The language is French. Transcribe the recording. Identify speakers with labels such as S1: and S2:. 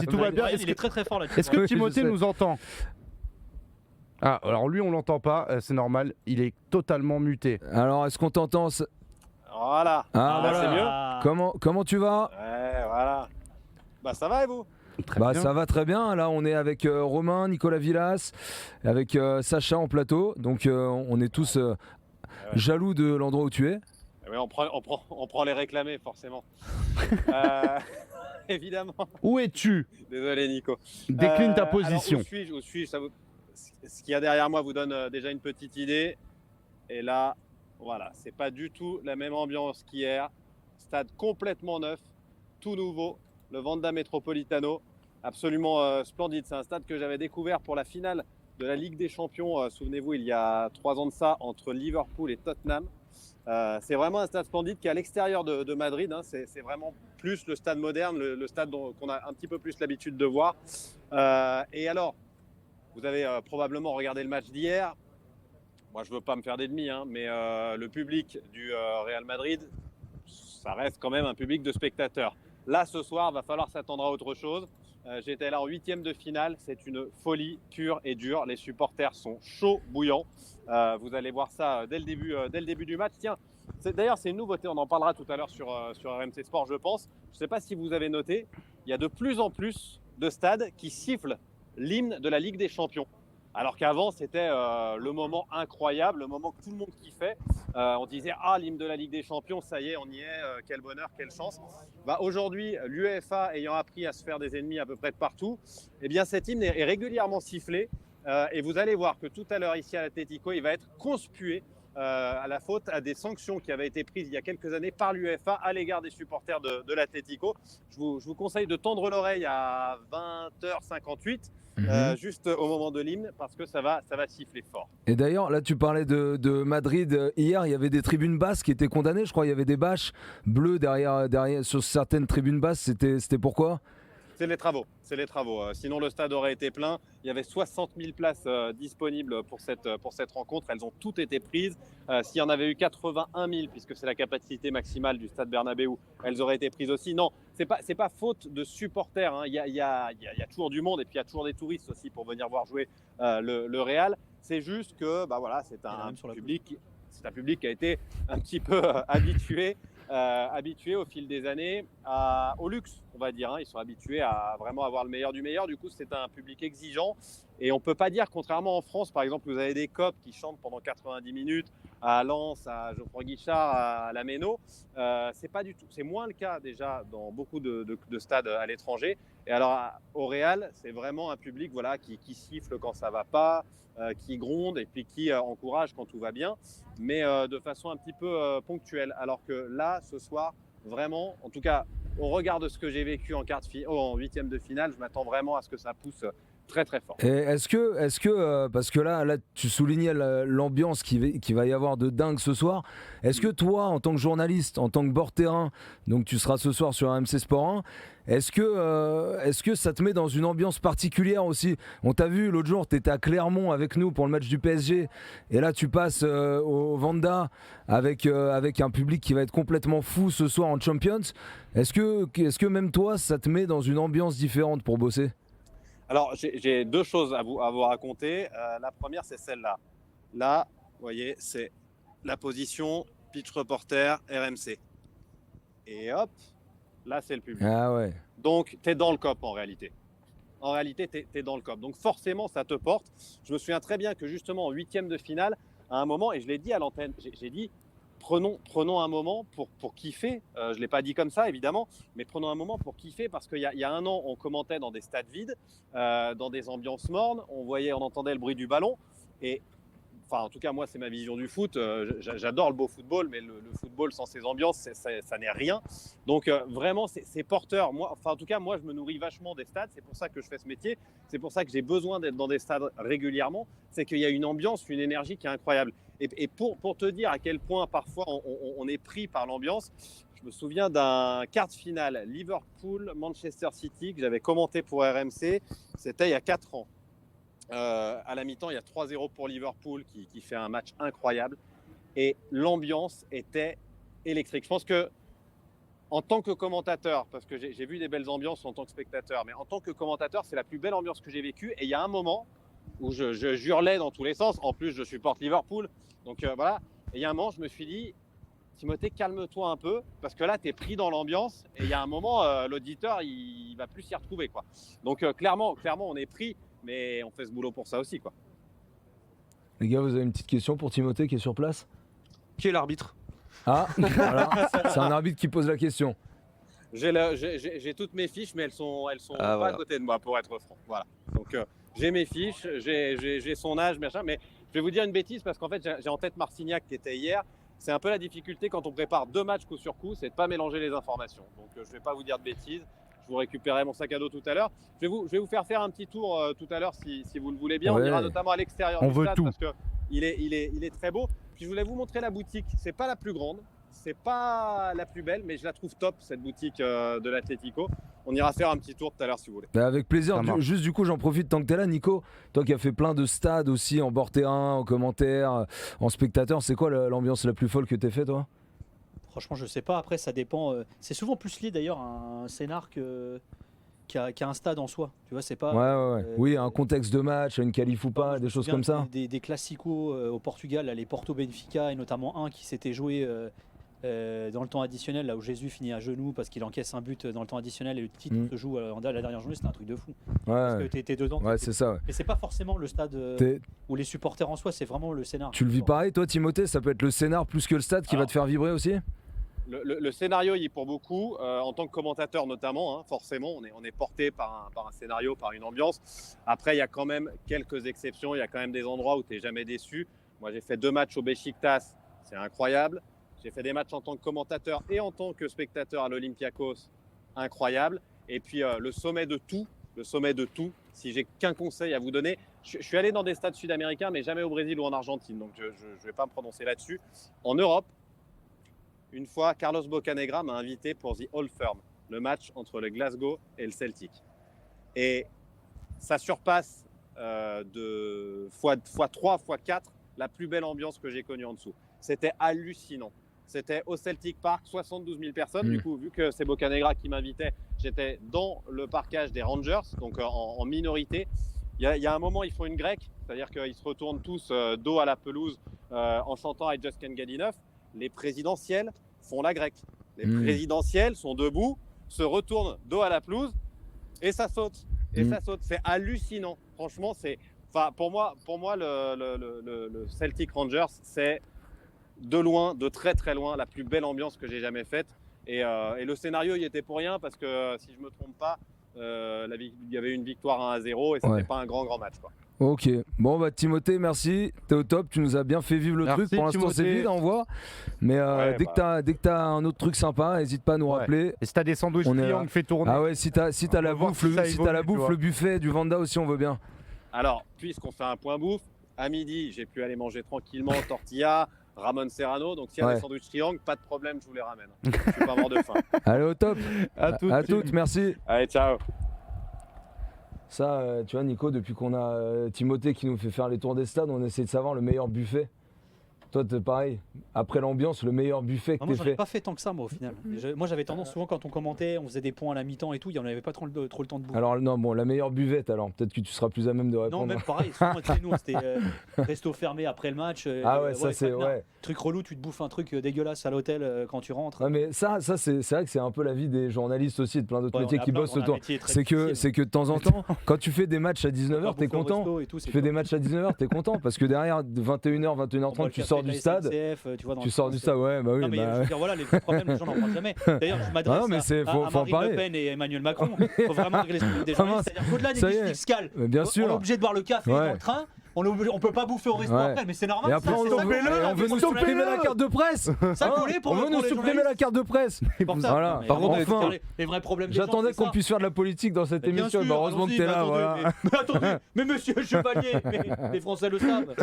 S1: Si tout va bien,
S2: Ryan, il est très très fort là-dessus.
S1: est-ce que
S3: Oui, je
S1: Timothée
S3: sais.
S1: nous entend? Ah, alors lui, on l'entend pas, c'est normal, il est totalement muté.
S3: Alors, est-ce qu'on t'entend
S4: Voilà.
S3: Ah,
S4: Là, c'est mieux.
S3: Comment tu vas?
S4: Ouais, voilà. Bah ça va et vous?
S1: Très
S3: Bah
S1: bien.
S3: ça va très bien, là on est avec Romain, Nicolas Villas, avec Sacha en plateau, donc on est tous jaloux de l'endroit où tu es.
S4: Oui, on prend les réclamés forcément. Évidemment.
S1: Où es-tu?
S4: Désolé Nico.
S1: Décline ta
S4: Alors,
S1: position.
S4: où suis-je Ce qu'il y a derrière moi vous donne déjà une petite idée. Et là, voilà, c'est pas du tout la même ambiance qu'hier. Stade complètement neuf, tout nouveau, le Wanda Metropolitano, absolument splendide. C'est un stade que j'avais découvert pour la finale de la Ligue des Champions, souvenez-vous, il y a 3 ans de ça, entre Liverpool et Tottenham. C'est vraiment un stade splendide qui est à l'extérieur de Madrid. Hein. C'est vraiment plus le stade moderne, le stade qu'on a un petit peu plus l'habitude de voir. Et alors, vous avez probablement regardé le match d'hier. Moi, je ne veux pas me faire d'ennemis, hein, mais le public du Real Madrid, ça reste quand même un public de spectateurs. Là, ce soir, il va falloir s'attendre à autre chose. J'étais là en 8e de finale. C'est une folie pure et dure. Les supporters sont chauds, bouillants. Vous allez voir ça dès le début du match. Tiens, d'ailleurs, c'est une nouveauté. On en parlera tout à l'heure sur RMC Sport, je pense. Je ne sais pas si vous avez noté, il y a de plus en plus de stades qui sifflent l'hymne de la Ligue des Champions. Alors qu'avant, c'était le moment incroyable, le moment que tout le monde kiffait. On disait « Ah, l'hymne de la Ligue des Champions, ça y est, on y est, quel bonheur, quelle chance ». Aujourd'hui, l'UEFA ayant appris à se faire des ennemis à peu près de partout, eh bien, cet hymne est régulièrement sifflé. Et vous allez voir que tout à l'heure, ici à l'Atlético, il va être conspué à la faute à des sanctions qui avaient été prises il y a quelques années par l'UEFA à l'égard des supporters de l'Atlético. Je vous conseille de tendre l'oreille à 20h58. Juste au moment de l'hymne parce que ça va siffler fort.
S3: Et d'ailleurs, là tu parlais de Madrid, hier il y avait des tribunes basses qui étaient condamnées, je crois, il y avait des bâches bleues derrière sur certaines tribunes basses, c'était pourquoi?
S4: C'est les travaux. Sinon, le stade aurait été plein. Il y avait 60 000 places disponibles pour cette rencontre. Elles ont toutes été prises. S'il y en avait eu 81 000, puisque c'est la capacité maximale du stade Bernabéu, elles auraient été prises aussi. Non, c'est pas faute de supporters. Hein. Il y a toujours du monde et puis il y a toujours des touristes aussi pour venir voir jouer le Real. C'est juste que c'est un public qui a été un petit peu habitué au fil des années au luxe, on va dire. Hein. Ils sont habitués à vraiment avoir le meilleur du meilleur. Du coup, c'est un public exigeant. Et on ne peut pas dire, contrairement en France, par exemple, vous avez des copes qui chantent pendant 90 minutes à Lens, à Geoffroy Guichard, à la Méno. C'est moins le cas déjà dans beaucoup de stades à l'étranger. Et alors, au Real, c'est vraiment un public qui siffle quand ça ne va pas, qui gronde et puis qui encourage quand tout va bien, mais de façon un petit peu ponctuelle. Alors que là, ce soir, vraiment, en tout cas, au regard de ce que j'ai vécu en 8e de finale, je m'attends vraiment à ce que ça pousse très très fort.
S3: Et est-ce que parce que là tu soulignais l'ambiance qui va y avoir de dingue ce soir, est-ce que toi en tant que journaliste, en tant que bord-terrain, donc tu seras ce soir sur RMC Sport 1, est-ce que ça te met dans une ambiance particulière aussi? On t'a vu l'autre jour, tu étais à Clermont avec nous pour le match du PSG et là tu passes au Wanda avec un public qui va être complètement fou ce soir en Champions. Est-ce que même toi ça te met dans une ambiance différente pour bosser?
S4: Alors, j'ai deux choses à vous raconter. La première, c'est celle-là. Là, vous voyez, c'est la position pitch reporter RMC. Et hop, là, c'est le public.
S3: Ah ouais.
S4: Donc, tu es dans le COP en réalité. En réalité, tu es dans le COP. Donc, forcément, ça te porte. Je me souviens très bien que justement, en 8e de finale, à un moment, et je l'ai dit à l'antenne, j'ai dit, prenons un moment pour kiffer. Je ne l'ai pas dit comme ça, évidemment, mais prenons un moment pour kiffer parce qu'il y a un an, on commentait dans des stades vides, dans des ambiances mornes. On entendait le bruit du ballon. Et en tout cas, moi, c'est ma vision du foot. J'adore le beau football, mais le football sans ces ambiances, ça n'est rien. Donc, vraiment, c'est porteur. En tout cas, moi, je me nourris vachement des stades. C'est pour ça que je fais ce métier. C'est pour ça que j'ai besoin d'être dans des stades régulièrement. C'est qu'il y a une ambiance, une énergie qui est incroyable. Et pour te dire à quel point, parfois, on est pris par l'ambiance, je me souviens d'un quart de finale Liverpool-Manchester City que j'avais commenté pour RMC. C'était il y a 4 ans. À la mi-temps, il y a 3-0 pour Liverpool qui fait un match incroyable et l'ambiance était électrique. Je pense que en tant que commentateur, parce que j'ai vu des belles ambiances en tant que spectateur, mais en tant que commentateur, c'est la plus belle ambiance que j'ai vécue. Et il y a un moment où je hurlais dans tous les sens. En plus, je supporte Liverpool. Donc voilà. Et il y a un moment, je me suis dit, Timothée, calme-toi un peu, parce que là, tu es pris dans l'ambiance. Et il y a un moment, l'auditeur, il va plus s'y retrouver, quoi. Donc clairement, on est pris, mais on fait ce boulot pour ça aussi, quoi.
S3: Les gars, vous avez une petite question pour Timothée qui est sur place?
S2: Qui est l'arbitre?
S3: Ah, voilà, c'est un arbitre qui pose la question.
S4: J'ai toutes mes fiches, mais elles sont pas
S2: voilà.
S4: à côté de moi, pour être franc. Voilà. Donc j'ai mes fiches, j'ai son âge, machin, mais je vais vous dire une bêtise parce qu'en fait j'ai en tête Marcignac qui était hier. C'est un peu la difficulté quand on prépare 2 matchs coup sur coup, c'est de pas mélanger les informations. Donc je vais pas vous dire de bêtises. Je vous récupérerai mon sac à dos tout à l'heure. Je vais vous faire un petit tour tout à l'heure si vous le voulez bien.
S3: Ouais.
S4: On ira notamment à l'extérieur
S1: On
S4: du
S1: veut
S4: stade
S1: tout.
S4: parce que il est très beau. Puis je voulais vous montrer la boutique. C'est pas la plus grande, c'est pas la plus belle, mais je la trouve top cette boutique de l'Atlético. On ira faire un petit tour tout à l'heure si vous voulez.
S3: Bah, avec plaisir.
S1: Ça marche.
S3: Juste du coup, j'en profite tant que t'es là, Nico. Toi qui as fait plein de stades aussi en bord terrain, en commentaire, en spectateur, c'est quoi l'ambiance la plus folle que t'aies fait, toi?
S5: Franchement, je sais pas. Après, ça dépend. C'est souvent plus lié d'ailleurs à un scénar qu'à un stade en soi. Tu vois, c'est pas.
S3: Ouais. Oui, un contexte de match, une qualif ou pas,
S5: je
S3: des
S5: me
S3: choses
S5: souviens
S3: comme ça.
S5: Des classicos au Portugal, là, les Porto Benfica, et notamment un qui s'était joué dans le temps additionnel, là où Jésus finit à genoux parce qu'il encaisse un but dans le temps additionnel et le titre se joue à la dernière journée. C'était un truc de fou. Parce que
S3: Ouais,
S5: t'étais dedans.
S3: ouais, c'est ça. Ouais.
S5: Et c'est pas forcément le stade
S3: T'es-
S5: où les supporters en soi, c'est vraiment le scénar.
S3: Tu le vis pareil, toi, Timothée? Ça peut être le scénar plus que le stade qui va
S4: Alors,
S3: te faire vibrer aussi?
S4: Le scénario y est pour beaucoup, en tant que commentateur notamment, hein, forcément, on est porté par un scénario, par une ambiance. Après, il y a quand même quelques exceptions, il y a quand même des endroits où tu n'es jamais déçu. Moi, j'ai fait 2 matchs au Beşiktaş, c'est incroyable. J'ai fait des matchs en tant que commentateur et en tant que spectateur à l'Olympiakos, incroyable. Et puis le sommet de tout, si j'ai qu'un conseil à vous donner, je suis allé dans des stades sud-américains, mais jamais au Brésil ou en Argentine, donc je ne vais pas me prononcer là-dessus. En Europe, une fois, Carlos Bocanegra m'a invité pour The Old Firm, le match entre le Glasgow et le Celtic. Et ça surpasse de x3, x4 la plus belle ambiance que j'ai connue en dessous. C'était hallucinant. C'était au Celtic Park, 72 000 personnes. Du coup, vu que c'est Bocanegra qui m'invitait, j'étais dans le parkage des Rangers, donc en minorité. Il y a un moment, ils font une grecque, c'est-à-dire qu'ils se retournent tous dos à la pelouse en chantant I Just Can't Get Enough. Les présidentielles font la grecque. Les présidentielles sont debout, se retournent dos à la pelouse et ça saute. Ça saute. C'est hallucinant. Franchement, pour moi, le Celtic Rangers, c'est de loin, de très très loin, la plus belle ambiance que j'ai jamais faite. Et le scénario y était pour rien parce que si je me trompe pas, il y avait une victoire 1-0 et c'était pas un grand match, quoi.
S3: Ok, bon bah Timothée, merci, t'es au top, tu nous as bien fait vivre le
S1: Merci,
S3: truc, pour l'instant c'est
S1: Timothée.
S3: vide, on voit, mais dès que t'as un autre truc sympa, n'hésite pas à nous rappeler.
S1: Et si t'as des sandwichs
S3: On est
S1: triangles,
S3: là.
S1: fais tourner.
S3: Ah ouais, si t'as la
S1: va voir
S3: bouffe,
S1: si ça
S3: si t'as la
S1: évolue, tu
S3: bouffe,
S1: vois.
S3: le buffet du Vanda aussi on veut bien.
S4: Alors, puisqu'on fait un point bouffe, à midi, j'ai pu aller manger tranquillement tortilla, Ramon Serrano. Donc, s'il y a des sandwichs triangles, pas de problème, je vous les ramène. Je suis pas mort de faim.
S3: Allez au top,
S1: À
S3: toutes, merci.
S4: Allez, ciao.
S3: Ça, tu vois Nico, depuis qu'on a Timothée qui nous fait faire les tours des stades, on essaie de savoir le meilleur buffet. Toi, t'es pareil, après l'ambiance, le meilleur buffet que
S5: Moi,
S3: t'aies
S5: j'en ai
S3: fait.
S5: pas fait tant que ça, moi, au final. Moi, j'avais tendance, souvent, quand on commentait, on faisait des points à la mi-temps et tout, il n'y en avait pas trop le temps de bouffer.
S3: Alors non, bon, la meilleure buvette alors, peut-être que tu seras plus à même de
S5: Non,
S3: répondre.
S5: même pareil, souvent, tu sais, nous, c'était resto fermé après le match.
S3: Ah ouais, ça c'est,
S5: traquenard.
S3: ouais.
S5: Truc relou, tu te bouffes un truc dégueulasse à l'hôtel quand tu rentres.
S3: Ouais, mais ça c'est vrai que c'est un peu la vie des journalistes aussi, et de plein d'autres
S5: Ouais,
S3: métiers
S5: on a
S3: qui
S5: plein-
S3: bossent
S5: on a un
S3: autour.
S5: métier très
S3: C'est
S5: difficile.
S3: que de temps en temps, quand tu fais des matchs à 19h, t'es
S5: Bouffer au
S3: content.
S5: resto et tout, c'est
S3: Tu fais
S5: pas-
S3: des matchs à 19h, t'es content parce que derrière, de 21h,
S5: On boit
S3: 21h30,
S5: le
S3: tu
S5: café
S3: sors
S5: de la
S3: du stade.
S5: SNCF, tu vois, dans
S3: Tu
S5: le
S3: sors
S5: train,
S3: du
S5: c'est-
S3: stade, ouais, bah oui.
S5: Non, mais
S3: bah
S5: je veux dire, voilà, les problèmes, les gens n'en parlent jamais. D'ailleurs, je m'adresse
S3: Ah non, mais
S5: à
S3: faut en
S5: Marine
S3: parler.
S5: Le Pen et Emmanuel Macron. Il faut vraiment régler ce problème des journalistes.
S3: Ah,
S5: C'est-à-dire qu'au-delà des
S3: ça y est.
S5: guiches fiscales,
S3: Mais bien
S5: on est
S3: sûr.
S5: obligé de boire le café
S3: Ouais.
S5: dans le train. On peut pas bouffer au resto
S3: Ouais.
S5: après, mais c'est normal.
S3: Et après,
S5: ça,
S3: on
S5: c'est ça
S3: veut nous supprimer la carte de presse.
S5: Ça
S3: Hein,
S5: collait pour
S3: on veut
S5: pour
S3: nous
S5: les
S3: supprimer
S5: journalistes.
S3: la carte de presse.
S5: Pour ça.
S3: Voilà.
S5: Non, mais
S3: Par contre,
S5: vraiment,
S3: enfin,
S5: les vrais problèmes des gens,
S3: j'attendais
S5: c'est
S3: qu'on
S5: ça.
S3: puisse faire de la politique dans cette
S5: Mais bien
S3: émission.
S5: sûr,
S3: Bah, heureusement que
S5: allons-y,
S3: t'es
S5: mais
S3: là,
S5: attendez,
S3: voilà.
S5: mais attendez, mais monsieur Chevalier, mais les Français le savent.